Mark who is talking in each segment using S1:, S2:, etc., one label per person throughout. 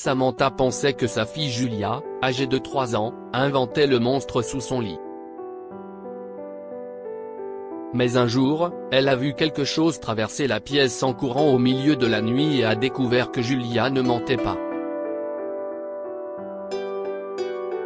S1: Samantha pensait que sa fille Julia, âgée de 3 ans, inventait le monstre sous son lit. Mais un jour, elle a vu quelque chose traverser la pièce en courant au milieu de la nuit et a découvert que Julia ne mentait pas.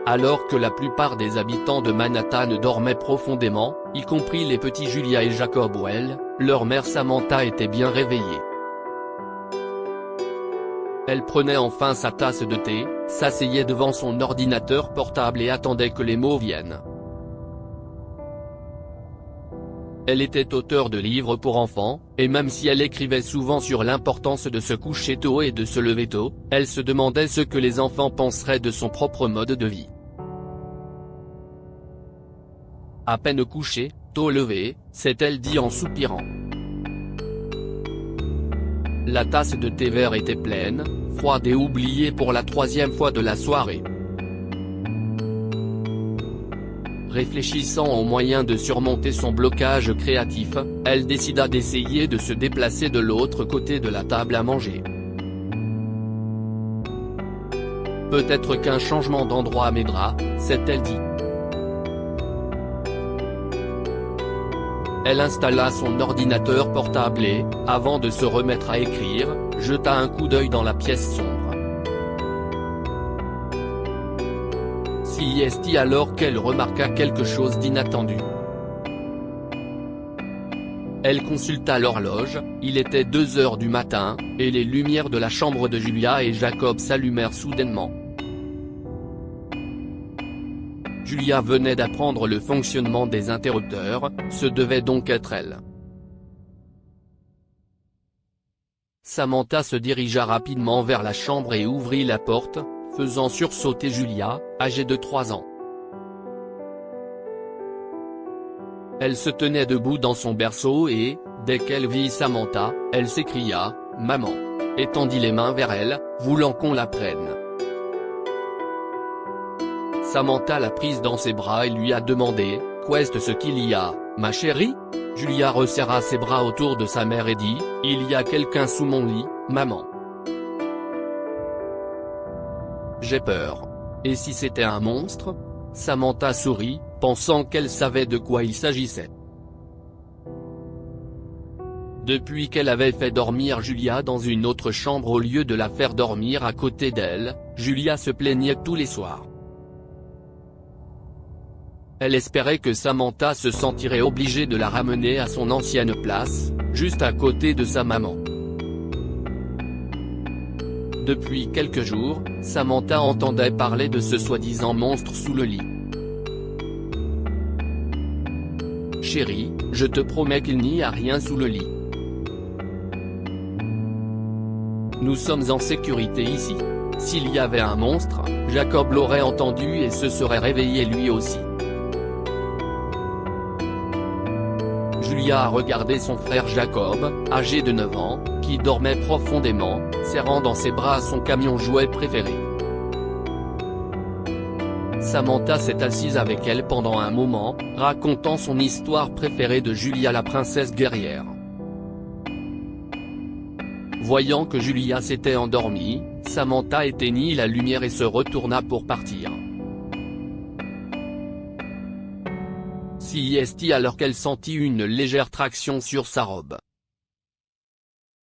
S1: Alors que la plupart des habitants de Manhattan dormaient profondément, y compris les petits Julia et Jacob Well, leur mère Samantha était bien réveillée. Elle prenait enfin sa tasse de thé, s'asseyait devant son ordinateur portable et attendait que les mots viennent. Elle était auteure de livres pour enfants, et même si elle écrivait souvent sur l'importance de se coucher tôt et de se lever tôt, elle se demandait ce que les enfants penseraient de son propre mode de vie. À peine couchée, tôt levée, s'est-elle dit en soupirant. La tasse de thé vert était pleine, froide et oubliée pour la 3e fois de la soirée. Réfléchissant aux moyens de surmonter son blocage créatif, elle décida d'essayer de se déplacer de l'autre côté de la table à manger. Peut-être qu'un changement d'endroit m'aidera, s'est-elle dit. Elle installa son ordinateur portable et, avant de se remettre à écrire, jeta un coup d'œil dans la pièce sombre. Si est alors qu'elle remarqua quelque chose d'inattendu. Elle consulta l'horloge, il était 2 heures du matin, et les lumières de la chambre de Julia et Jacob s'allumèrent soudainement. Julia venait d'apprendre le fonctionnement des interrupteurs, ce devait donc être elle. Samantha se dirigea rapidement vers la chambre et ouvrit la porte, faisant sursauter Julia, âgée de 3 ans. Elle se tenait debout dans son berceau et, dès qu'elle vit Samantha, elle s'écria « Maman !» et tendit les mains vers elle, voulant qu'on la prenne. Samantha l'a prise dans ses bras et lui a demandé « Qu'est-ce ce qu'il y a, ma chérie ?» Julia resserra ses bras autour de sa mère et dit « Il y a quelqu'un sous mon lit, maman. J'ai peur. Et si c'était un monstre ?» Samantha sourit, pensant qu'elle savait de quoi il s'agissait. Depuis qu'elle avait fait dormir Julia dans une autre chambre au lieu de la faire dormir à côté d'elle, Julia se plaignait tous les soirs. Elle espérait que Samantha se sentirait obligée de la ramener à son ancienne place, juste à côté de sa maman. Depuis quelques jours, Samantha entendait parler de ce soi-disant monstre sous le lit. « Chérie, je te promets qu'il n'y a rien sous le lit. Nous sommes en sécurité ici. S'il y avait un monstre, Jacob l'aurait entendu et se serait réveillé lui aussi. » Julia a regardé son frère Jacob, âgé de 9 ans, qui dormait profondément, serrant dans ses bras son camion jouet préféré. Samantha s'est assise avec elle pendant un moment, racontant son histoire préférée de Julia la princesse guerrière. Voyant que Julia s'était endormie, Samantha éteignit la lumière et se retourna pour partir. Si est alors qu'elle sentit une légère traction sur sa robe.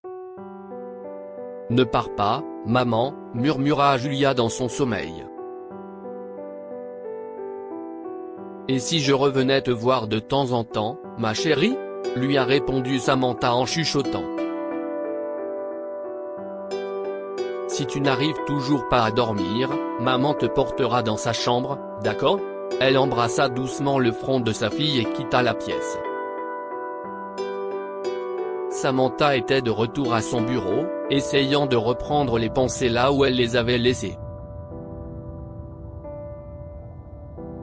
S1: « Ne pars pas, maman », murmura Julia dans son sommeil. « Et si je revenais te voir de temps en temps, ma chérie ?» lui a répondu Samantha en chuchotant. « Si tu n'arrives toujours pas à dormir, maman te portera dans sa chambre, d'accord ?» Elle embrassa doucement le front de sa fille et quitta la pièce. Samantha était de retour à son bureau, essayant de reprendre les pensées là où elle les avait laissées.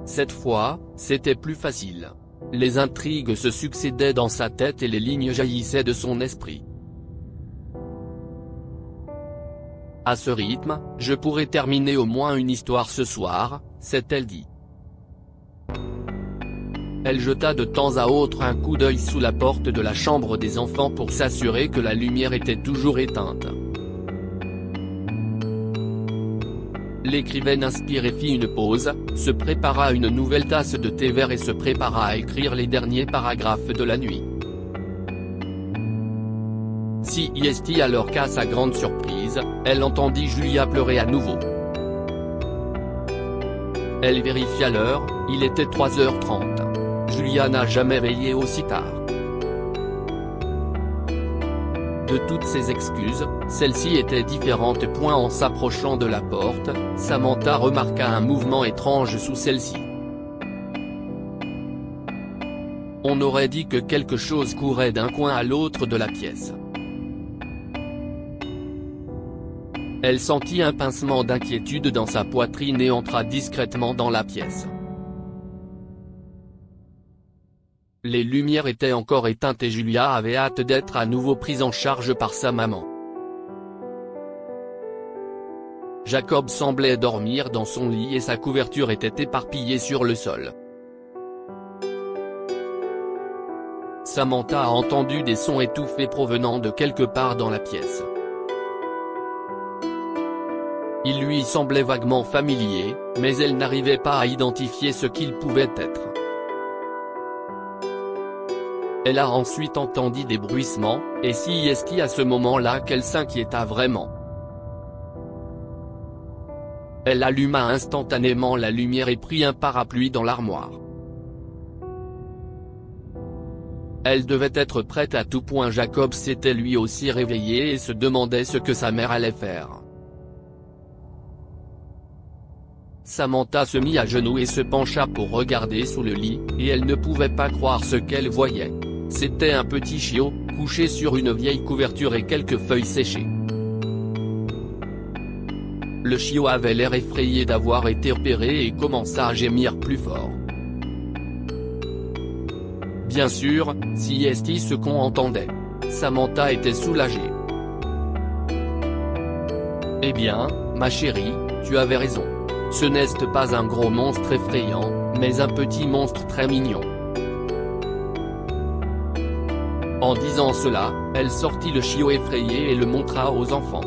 S1: Cette fois, c'était plus facile. Les intrigues se succédaient dans sa tête et les lignes jaillissaient de son esprit. À ce rythme, je pourrais terminer au moins une histoire ce soir, s'est-elle dit. Elle jeta de temps à autre un coup d'œil sous la porte de la chambre des enfants pour s'assurer que la lumière était toujours éteinte. L'écrivaine inspirée fit une pause, se prépara une nouvelle tasse de thé vert et se prépara à écrire les derniers paragraphes de la nuit. CIST alors qu'à sa grande surprise, elle entendit Julia pleurer à nouveau. Elle vérifia l'heure, il était 3h30. Julia n'a jamais veillé aussi tard. De toutes ses excuses, celle-ci était différente. En s'approchant de la porte, Samantha remarqua un mouvement étrange sous celle-ci. On aurait dit que quelque chose courait d'un coin à l'autre de la pièce. Elle sentit un pincement d'inquiétude dans sa poitrine et entra discrètement dans la pièce. Les lumières étaient encore éteintes et Julia avait hâte d'être à nouveau prise en charge par sa maman. Jacob semblait dormir dans son lit et sa couverture était éparpillée sur le sol. Samantha a entendu des sons étouffés provenant de quelque part dans la pièce. Ils lui semblaient vaguement familiers, mais elle n'arrivait pas à identifier ce qu'ils pouvaient être. Elle a ensuite entendu des bruissements, et c'est à ce moment-là qu'elle s'inquiéta vraiment. Elle alluma instantanément la lumière et prit un parapluie dans l'armoire. Elle devait être prête à tout point. Jacob s'était lui aussi réveillé et se demandait ce que sa mère allait faire. Samantha se mit à genoux et se pencha pour regarder sous le lit, et elle ne pouvait pas croire ce qu'elle voyait. C'était un petit chiot, couché sur une vieille couverture et quelques feuilles séchées. Le chiot avait l'air effrayé d'avoir été repéré et commença à gémir plus fort. Bien sûr, CIST ce qu'on entendait. Samantha était soulagée. Eh bien, ma chérie, tu avais raison. Ce n'est pas un gros monstre effrayant, mais un petit monstre très mignon. En disant cela, elle sortit le chiot effrayé et le montra aux enfants.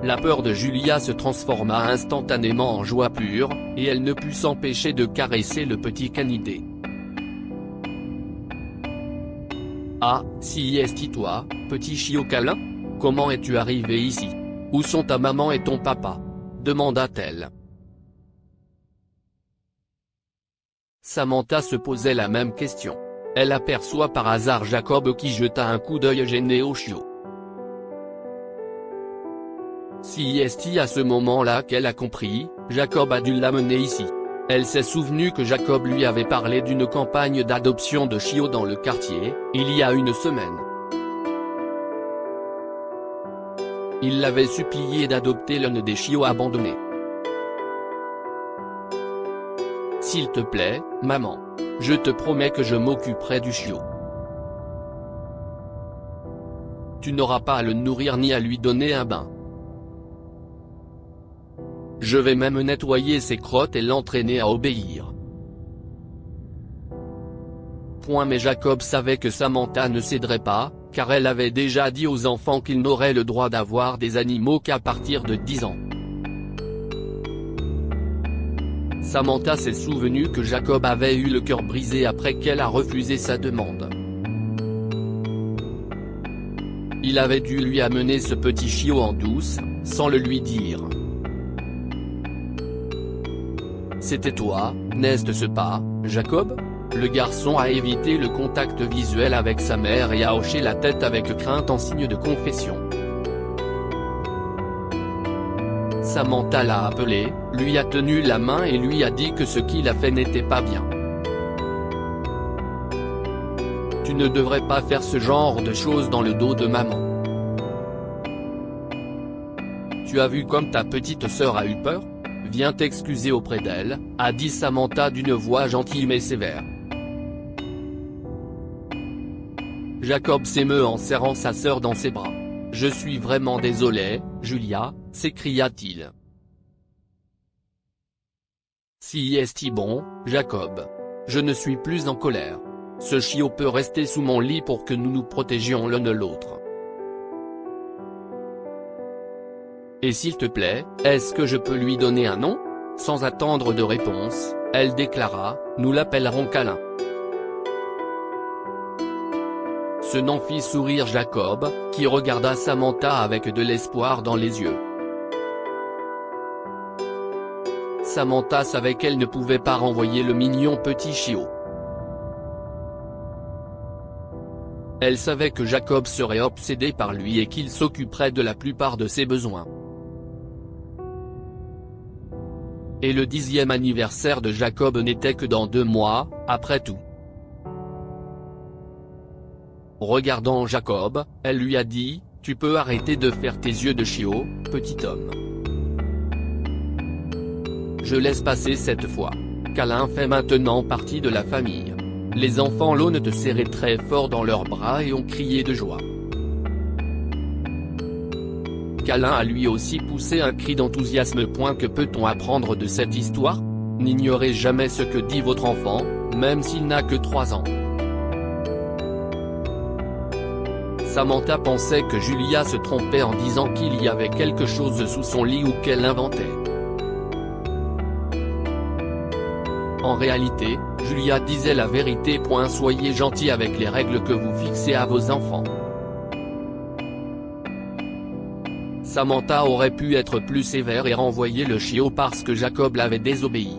S1: La peur de Julia se transforma instantanément en joie pure, et elle ne put s'empêcher de caresser le petit canidé. Ah, CIST toi, petit chiot câlin? Comment es-tu arrivé ici? Où sont ta maman et ton papa? Demanda-t-elle. Samantha se posait la même question. Elle aperçoit par hasard Jacob qui jeta un coup d'œil gêné au chiot. CIST à ce moment-là qu'elle a compris, Jacob a dû l'amener ici. Elle s'est souvenue que Jacob lui avait parlé d'une campagne d'adoption de chiots dans le quartier, il y a une semaine. Il l'avait supplié d'adopter l'un des chiots abandonnés. S'il te plaît, maman. Je te promets que je m'occuperai du chiot. Tu n'auras pas à le nourrir ni à lui donner un bain. Je vais même nettoyer ses crottes et l'entraîner à obéir. Mais Jacob savait que Samantha ne céderait pas, car elle avait déjà dit aux enfants qu'ils n'auraient le droit d'avoir des animaux qu'à partir de 10 ans. Samantha s'est souvenue que Jacob avait eu le cœur brisé après qu'elle a refusé sa demande. Il avait dû lui amener ce petit chiot en douce, sans le lui dire. C'était toi, n'est-ce pas, Jacob? Le garçon a évité le contact visuel avec sa mère et a hoché la tête avec crainte en signe de confession. Samantha l'a appelé, lui a tenu la main et lui a dit que ce qu'il a fait n'était pas bien. Tu ne devrais pas faire ce genre de choses dans le dos de maman. Tu as vu comme ta petite sœur a eu peur? Viens t'excuser auprès d'elle, a dit Samantha d'une voix gentille mais sévère. Jacob s'émeut en serrant sa sœur dans ses bras. Je suis vraiment désolé, Julia, s'écria-t-il. Si est-il bon, Jacob. Je ne suis plus en colère. Ce chiot peut rester sous mon lit pour que nous nous protégions l'un de l'autre. Et s'il te plaît, est-ce que je peux lui donner un nom ? Sans attendre de réponse, elle déclara, nous l'appellerons Câlin. Ce nom fit sourire Jacob, qui regarda Samantha avec de l'espoir dans les yeux. Samantha savait qu'elle ne pouvait pas renvoyer le mignon petit chiot. Elle savait que Jacob serait obsédé par lui et qu'il s'occuperait de la plupart de ses besoins. Et le 10e anniversaire de Jacob n'était que dans 2 mois, après tout. Regardant Jacob, elle lui a dit, « Tu peux arrêter de faire tes yeux de chiot, petit homme. Je laisse passer cette fois. Câlin fait maintenant partie de la famille. » Les enfants l'aune te serraient très fort dans leurs bras et ont crié de joie. Câlin a lui aussi poussé un cri d'enthousiasme. Que peut-on apprendre de cette histoire ? N'ignorez jamais ce que dit votre enfant, même s'il n'a que 3 ans. Samantha pensait que Julia se trompait en disant qu'il y avait quelque chose sous son lit ou qu'elle inventait. En réalité, Julia disait la vérité. Soyez gentil avec les règles que vous fixez à vos enfants. Samantha aurait pu être plus sévère et renvoyer le chiot parce que Jacob l'avait désobéi.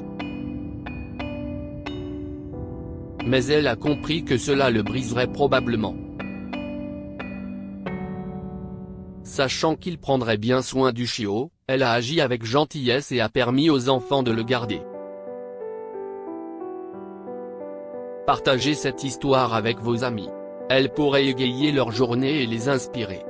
S1: Mais elle a compris que cela le briserait probablement. Sachant qu'il prendrait bien soin du chiot, elle a agi avec gentillesse et a permis aux enfants de le garder. Partagez cette histoire avec vos amis. Elle pourrait égayer leur journée et les inspirer.